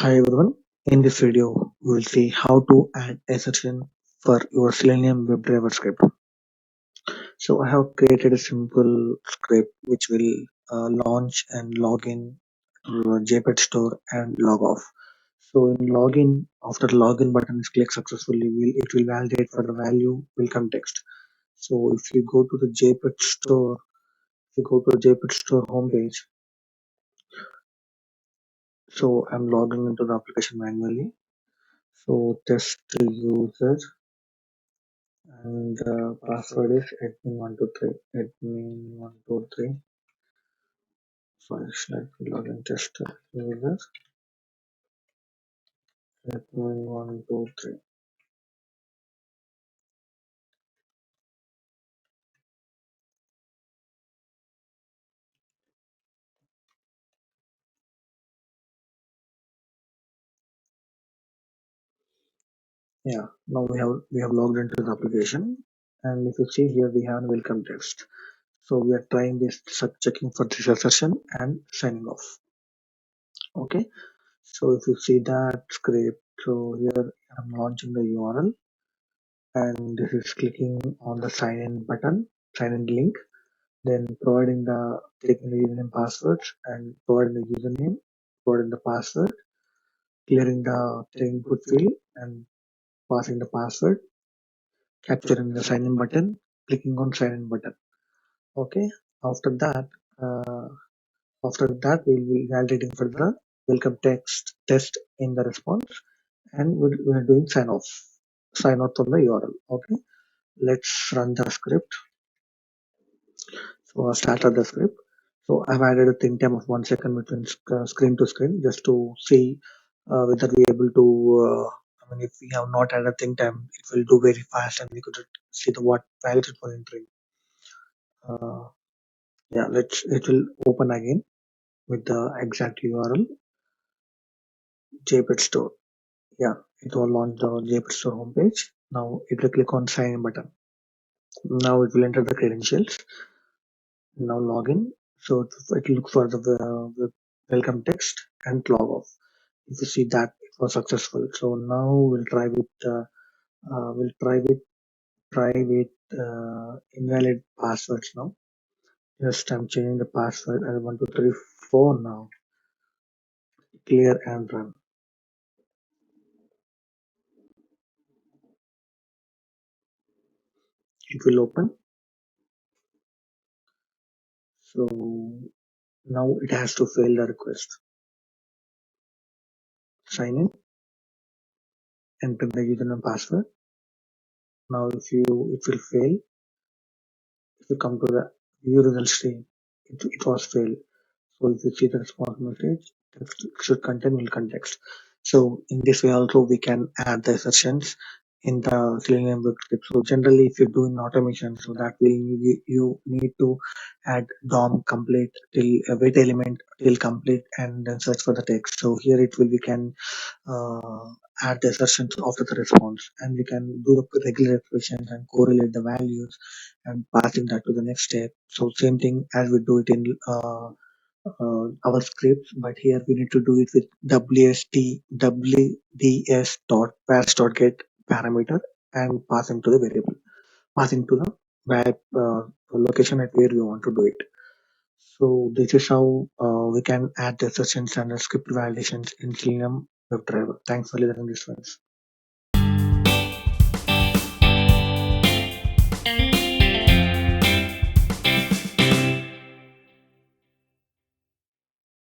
Hi everyone. In this video, we will see how to add assertion for your Selenium WebDriver script. So I have created a simple script which will launch and log in to the JPEG store and log off. So in login, after login button is clicked successfully, it will validate for the value welcome text. So if you go to the JPEG store, if you go to the JPEG store homepage, so I'm logging into the application manually. So test user and the password is admin123 admin123. Sorry, let me log in test user admin123. Yeah, now we have logged into the application, and if you see here we have welcome text. So we are trying this checking for this session and signing off. Okay, so if you see that script, so here I'm launching the URL, and this is clicking on the sign in link, then providing the clicking the username passwords and providing the username, providing the password, clearing the input field and passing the password, capturing the sign in button, clicking on sign in button. Okay. After that, uh, we'll be validating for the welcome text test in the response, and we're doing sign off from the URL. Okay. Let's run the script. So I started the script. So I've added a think time of 1 second between screen to screen just to see whether we're able to. If we have not added a think time, it will do very fast and we could see the what values it was entering. Uh, yeah, it will open again with the exact URL JPEG store. Yeah, it will launch the JPEG store homepage. Now it will click on sign in button. Now it will enter the credentials. Now login. So it will look for the welcome text and log off. If you see that it was successful, so now we'll try with invalid passwords now. Just I'm changing the password as 1234 now. Clear and run. It will open. So now it has to fail the request. Sign in, enter the username and password. Now if it will fail. If you come to the view result screen, it was failed. So if you see the response message, text should contain null context. So in this way also we can add the assertions in the Selenium web script. So generally if you're doing automation, so that will you need to add DOM complete till wait element till complete and then search for the text. So here it will we can uh, add the assertions after the response, and we can do the regular expressions and correlate the values and passing that to the next step. So same thing as we do it in our scripts, but here we need to do it with wds dot pass dot get parameter and passing to the variable, passing to the web location at where we want to do it. So this is how we can add the sessions and the script validations in Selenium WebDriver. Thanks for listening this one.